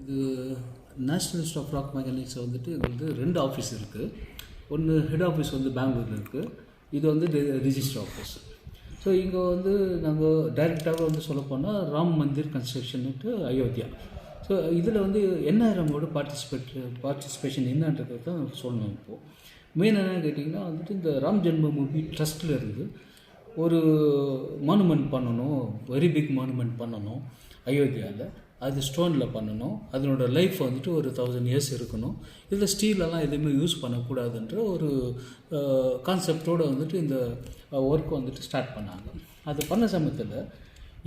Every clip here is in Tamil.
இது national institute of rock mechanics வந்துட்டு எங்களுக்கு 2 ஆஃபீஸ் இருக்குது. ஒன்று ஹெட் ஆஃபீஸ் வந்து பெங்களூரில் இருக்குது, இது வந்து ரிஜிஸ்டர் ஆஃபீஸ். ஸோ இங்கே வந்து நாங்கள் டைரெக்டாக வந்து சொல்லப்போனால் ராம் மந்திர் கன்ஸ்ட்ரக்ஷன்ட்டு அயோத்தியா. ஸோ இதில் வந்து என்ஆர்எம்மோட பார்ட்டிசிபேஷன் என்னன்றது தான் சொல்லணும். இப்போது மெயின் என்னென்னு கேட்டிங்கன்னா வந்துட்டு இந்த ராம் ஜென்ம பூமி ட்ரஸ்ட்டில் இருந்து ஒரு மானுமெண்ட் பண்ணணும், வெரி பிக் மானுமெண்ட் பண்ணணும் அயோத்தியாவில். அது ஸ்டோனில் பண்ணணும், அதனோட லைஃப் வந்துட்டு ஒரு 1000 years இருக்கணும். இதில் ஸ்டீலெல்லாம் எதுவுமே யூஸ் பண்ணக்கூடாதுன்ற ஒரு கான்செப்டோடு வந்துட்டு இந்த ஒர்க் வந்துட்டு ஸ்டார்ட் பண்ணாங்க. அது பண்ண சமயத்தில்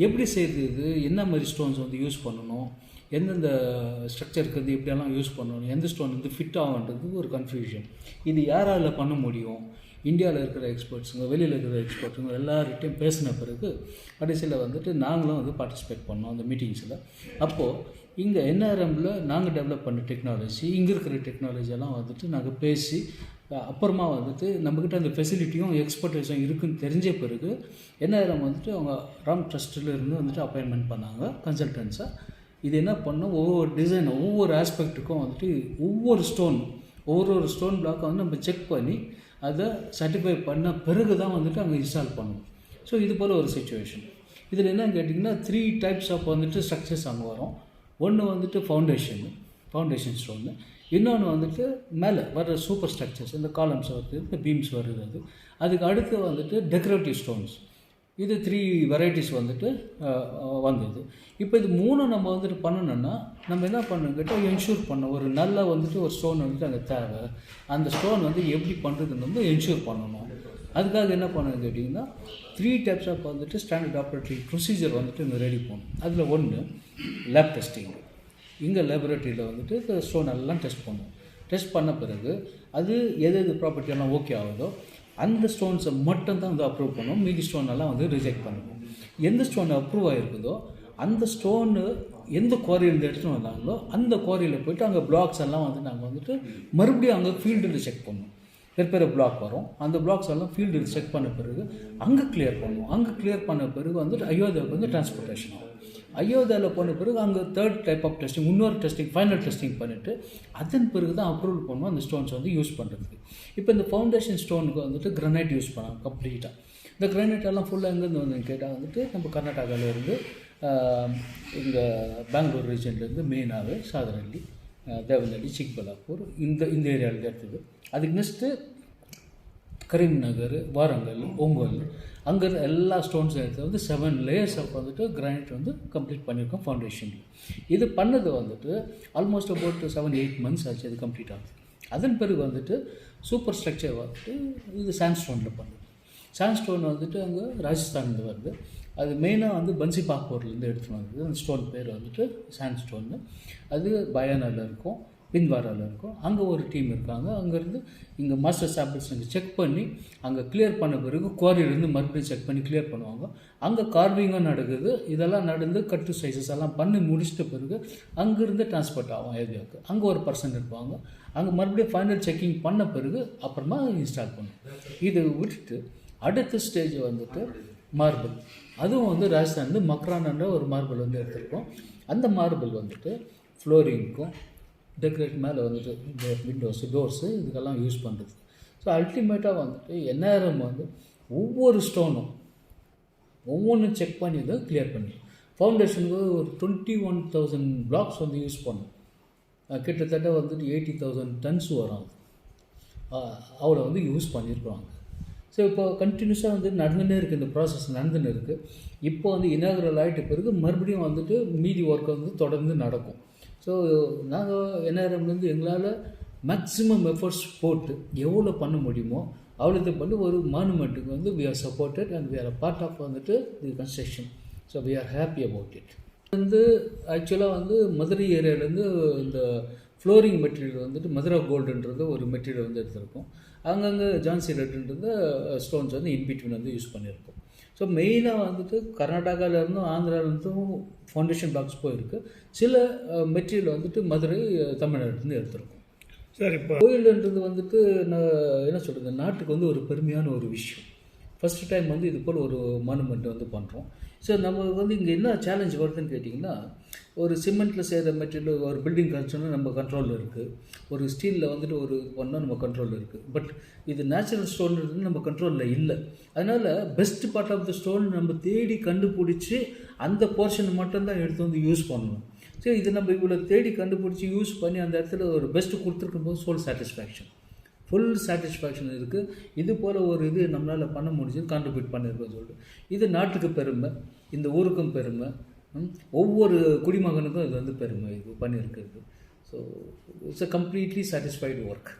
எப்படி செய்கிறது, இது என்ன மாதிரி ஸ்டோன்ஸ் வந்து யூஸ் பண்ணணும், எந்தெந்த ஸ்ட்ரக்சருக்கு வந்து எப்படியெல்லாம் யூஸ் பண்ணணும், எந்த ஸ்டோன் வந்து ஃபிட் ஆகுன்றது ஒரு கன்ஃபியூஷன். இது யாரால் பண்ண முடியும்? இந்தியாவில் இருக்கிற எக்ஸ்பர்ட்ஸுங்க, வெளியில் இருக்கிற எக்ஸ்பர்ட்ஸுங்க எல்லார்கிட்டையும் பேசின பிறகு கடைசியில் வந்துட்டு நாங்களும் வந்து பார்ட்டிசிபேட் பண்ணோம் அந்த மீட்டிங்ஸில். அப்போது இங்கே என்ஆர்எம்மில் நாங்கள் டெவலப் பண்ண டெக்னாலஜி, இங்கே இருக்கிற டெக்னாலஜியெல்லாம் வந்துட்டு நாங்கள் பேசி அப்புறமா வந்துட்டு நம்மக்கிட்ட அந்த ஃபெசிலிட்டியும் எக்ஸ்பர்டைஸும் இருக்குதுன்னு தெரிஞ்ச பிறகு என்ஆர்எம் வந்துட்டு அவங்க ராம் ட்ரஸ்ட்டில் இருந்து வந்துட்டு அப்பாயின்மெண்ட் பண்ணாங்க கன்சல்டன்ஸாக. இது என்ன பண்ணோம், ஒவ்வொரு டிசைன் ஒவ்வொரு ஆஸ்பெக்ட்டுக்கும் வந்துட்டு ஒவ்வொரு ஸ்டோன் பிளாக்கை வந்து நம்ம செக் பண்ணி அதை சர்டிஃபை பண்ண பிறகு தான் வந்துட்டு அங்கே இன்ஸ்டால் பண்ணுவோம். ஸோ இது போல் ஒரு சுச்சுவேஷன். இதில் என்னன்னு கேட்டிங்கன்னா 3 types ஆஃப் வந்துட்டு ஸ்ட்ரக்சர்ஸ் அங்கே வரும். ஒன்று வந்துட்டு ஃபவுண்டேஷன் ஸ்டோனு, இன்னொன்று வந்துட்டு மேலே வர சூப்பர் ஸ்ட்ரக்சர்ஸ், இந்த காலம்ஸ் வருது, இந்த பீம்ஸ் வருது. அதுக்கு அடுத்து வந்துட்டு டெக்கரேட்டிவ் ஸ்டோன்ஸ். இது 3 வெரைட்டிஸ் வந்துட்டு வந்தது. இப்போ இது 3 நம்ம வந்துட்டு பண்ணணுன்னா நம்ம என்ன பண்ணணும் கேட்டால் என்ஷூர் பண்ண ஒரு நல்ல வந்துட்டு ஒரு ஸ்டோன் வந்துட்டு அங்கே தேவை. அந்த ஸ்டோன் வந்து எப்படி பண்ணுறதுன்னு வந்து என்ஷூர் பண்ணணும். அதுக்காக என்ன பண்ணணும்னு கேட்டிங்கன்னா 3 types ஆஃப் வந்துட்டு ஸ்டாண்டர்ட் ஆப்ரேட்டிங் ப்ரொசீஜர் வந்துட்டு இங்கே ரெடி பண்ணணும். அதில் ஒன்று லேப் டெஸ்டிங். இங்கே லேபரேட்டரியில் வந்துட்டு ஸ்டோன் எல்லாம் டெஸ்ட் பண்ணுவோம். டெஸ்ட் பண்ண பிறகு அது எது ப்ராப்பர்ட்டியெல்லாம் ஓகே ஆகுதோ அந்த ஸ்டோன்ஸை மட்டும்தான் வந்து அப்ரூவ் பண்ணுவோம். மீதி ஸ்டோனெல்லாம் வந்து ரிஜெக்ட் பண்ணுவோம். எந்த ஸ்டோன் அப்ரூவ் ஆகிருக்குதோ அந்த ஸ்டோனு எந்த குவாரியிலேருந்து எடுத்துகிட்டு வந்தாங்களோ அந்த குவாரியில் போய்ட்டு அங்கே பிளாக்ஸ் எல்லாம் வந்து நாங்கள் வந்துட்டு மறுபடியும் அங்கே ஃபீல்டில் செக் பண்ணுவோம். பெரிய பிளாக் வரும், அந்த பிளாக்ஸ் எல்லாம் ஃபீல்டில் செக் பண்ண பிறகு அங்கே கிளியர் பண்ணுவோம். அங்கே கிளியர் பண்ண பிறகு வந்துட்டு அயோத்தியாவுக்கு வந்து டிரான்ஸ்போர்ட்டேஷன் ஆகும். அயோத்தியாவில் போன பிறகு அங்கே 3rd type ஆஃப் டெஸ்டிங், இன்னொரு டெஸ்டிங், ஃபைனல் டெஸ்டிங் பண்ணிவிட்டு அதன் பிறகு தான் அப்ரூவல் பண்ணுவோம் அந்த ஸ்டோன்ஸ் வந்து யூஸ் பண்ணுறதுக்கு. இப்போ இந்த ஃபவுண்டேஷன் ஸ்டோனுக்கு வந்துட்டு கிரானைட் யூஸ் பண்ணாங்க கம்ப்ளீட்டாக. இந்த கிரானைட் எல்லாம் ஃபுல்லாக எங்கேருந்து வந்து கேட்டால் வந்துட்டு நம்ம கர்நாடகாவிலேருந்து, இங்கே பெங்களூர் ரீஜன்லேருந்து, மெயினாகவே சாதரஹள்ளி, தேவனஹள்ளி, சிக்பல்லாப்பூர் இந்த ஏரியாவில் எடுத்தது. அதுக்கு நெக்ஸ்ட்டு கரீம்நகர், வாரங்கல், ஒங்கல், அங்கேருந்து எல்லா ஸ்டோன்ஸ் எடுத்து வந்து 7 layers ஆஃப் வந்துட்டு கிரானைட் வந்து கம்ப்ளீட் பண்ணியிருக்கோம் ஃபவுண்டேஷனில். இது பண்ணது வந்துட்டு ஆல்மோஸ்ட் அபவுட் 7-8 months ஆச்சு அது கம்ப்ளீட் ஆகுது. அதன் பிறகு வந்துட்டு சூப்பர் ஸ்ட்ரக்சர் வந்துட்டு இது சாண்ட்ஸ்டோனில் பண்ணுது. சாண்ட்ஸ்டோன் வந்துட்டு அங்கே ராஜஸ்தான்லேருந்து வருது. அது மெயினாக வந்து பன்சி பாப்பூர்லேருந்து எடுத்துகிட்டு வந்தது. அந்த ஸ்டோன் பேர் வந்துட்டு சாண்ட்ஸ்டோன்னு. அது பயானாவில் இருக்கும், பின்வாராவில் இருக்கும். அங்கே ஒரு டீம் இருக்காங்க. அங்கேருந்து இங்கே மாஸ்டர் சாம்பிள்ஸ் அங்கே செக் பண்ணி அங்கே கிளியர் பண்ண பிறகு குவாரியிலேருந்து மறுபடியும் செக் பண்ணி கிளியர் பண்ணுவாங்க. அங்கே கார்விங்கும் நடக்குது. இதெல்லாம் நடந்து கட்டு சைஸஸ் எல்லாம் பண்ணி முடிச்சிட்ட பிறகு அங்கேருந்து டிரான்ஸ்போர்ட் ஆகும் அயோத்தியாவுக்கு. அங்கே ஒரு பர்சன் இருப்பாங்க. அங்கே மறுபடியும் ஃபைனல் செக்கிங் பண்ண பிறகு அப்புறமா இன்ஸ்டால் பண்ணும். இது விட்டுட்டு அடுத்த ஸ்டேஜ் வந்துட்டு மார்பிள். அதுவும் வந்து ராஜஸ்தான்லேருந்து மக்ரான்ன்ற ஒரு மார்பிள் வந்து எடுத்திருக்கோம். அந்த மார்பிள் வந்துட்டு ஃப்ளோரிங்க்கும் டெக்கரேட் மேலே வந்துட்டு இந்த விண்டோஸு, டோர்ஸு இதுக்கெல்லாம் யூஸ் பண்ணுறது. ஸோ அல்டிமேட்டாக வந்துட்டு என்ஆர்எம் வந்து ஒவ்வொரு ஸ்டோனும் ஒவ்வொன்றும் செக் பண்ணி தான் கிளியர் பண்ணிடும். ஃபவுண்டேஷனுக்கு ஒரு 21,000 blocks வந்து யூஸ் பண்ணும். கிட்டத்தட்ட வந்துட்டு 80,000 tons வரும். அவ்வளோ வந்து யூஸ் பண்ணியிருப்பாங்க. ஸோ இப்போ கண்டினியூஸாக வந்து நடந்துகிட்டே இருக்குது, இந்த ப்ராசஸ் நடந்துன்னு இருக்குது. இப்போ வந்து இனாகுரல் ஆகிட்ட பிறகு மறுபடியும் வந்துட்டு மீதி ஒர்க் வந்து தொடர்ந்து நடக்கும். ஸோ நாங்கள் என்ஆர்எம்லேருந்து எங்களால் மேக்ஸிமம் எஃபர்ட்ஸ் போட்டு எவ்வளோ பண்ண முடியுமோ அவ்வளோ இது பண்ணி ஒரு மானுமெண்ட்டுக்கு வந்து we are supported and we are a part of வந்துட்டு the construction. So we are happy about it. வந்து ஆக்சுவலாக வந்து மதுரை ஏரியாவிலேருந்து இந்த ஃப்ளோரிங் மெட்டீரியல் வந்துட்டு மதுரா கோல்டுன்றது ஒரு மெட்டீரியல் வந்து எடுத்திருக்கோம். அங்கங்கே ஜான்சி ரெட்டுன்றது ஸ்டோன்ஸ் வந்து இன்பிட்வீன் வந்து யூஸ் பண்ணியிருக்கோம். ஸோ மெயினாக வந்துட்டு கர்நாடகாவிலேருந்தும் ஆந்திராவிலேருந்தும் ஃபவுண்டேஷன் பாக்ஸ் போயிருக்கு. சில மெட்டீரியல் வந்துட்டு மதுரை, தமிழ்நாட்டிலேருந்து எடுத்திருக்கோம். சரி, இப்போ கோயில்ன்றது வந்துட்டு நான் என்ன சொல்கிறது, நாட்டுக்கு வந்து ஒரு பெருமையான ஒரு விஷயம். ஃபஸ்ட்டு டைம் வந்து இது போல் ஒரு மானுமெண்ட் வந்து பண்ணுறோம். ஸோ நம்ம வந்து இங்கே என்ன சேலஞ்ச் வருதுன்னு கேட்டிங்கன்னா, ஒரு சிமெண்ட்டில் செய்கிற மெட்டீரியல் ஒரு பில்டிங் கன்ஸ்ட்ரக்ஷன் நம்ம கண்ட்ரோலில் இருக்குது, ஒரு ஸ்டீலில் வந்துட்டு ஒரு பண்ணால் நம்ம கண்ட்ரோலில் இருக்குது. பட் இது நேச்சுரல் ஸ்டோன் நம்ம கண்ட்ரோலில் இல்லை. அதனால் best part of the stone நம்ம தேடி கண்டுபிடிச்சி அந்த போர்ஷன் மட்டும்தான் எடுத்து வந்து யூஸ் பண்ணணும். ஸோ இது நம்ம இவ்வளோ தேடி கண்டுபிடிச்சி யூஸ் பண்ணி அந்த இடத்துல ஒரு பெஸ்ட்டு கொடுத்துருக்கும் போது சோல் சாட்டிஸ்ஃபேக்ஷன், ஃபுல் சாட்டிஸ்ஃபேக்ஷன் இருக்குது. இது போல் ஒரு இது நம்மளால் பண்ண முடிஞ்சது, கான்ட்ரிபியூட் பண்ணியிருக்கோன்னு சொல்லிட்டு இது நாட்டுக்கு பெருமை, இந்த ஊருக்கும் பெருமை, ஒவ்வொரு குடிமகனுக்கும் இது வந்து பெருமை இது பண்ணியிருக்கிறது. So it's a completely satisfied work.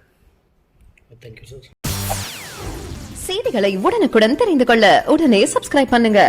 Thank you sir. செய்திகளை உடனுக்குடன் தெரிந்து கொள்ள உடனே சப்ஸ்கிரைப் பண்ணுங்க.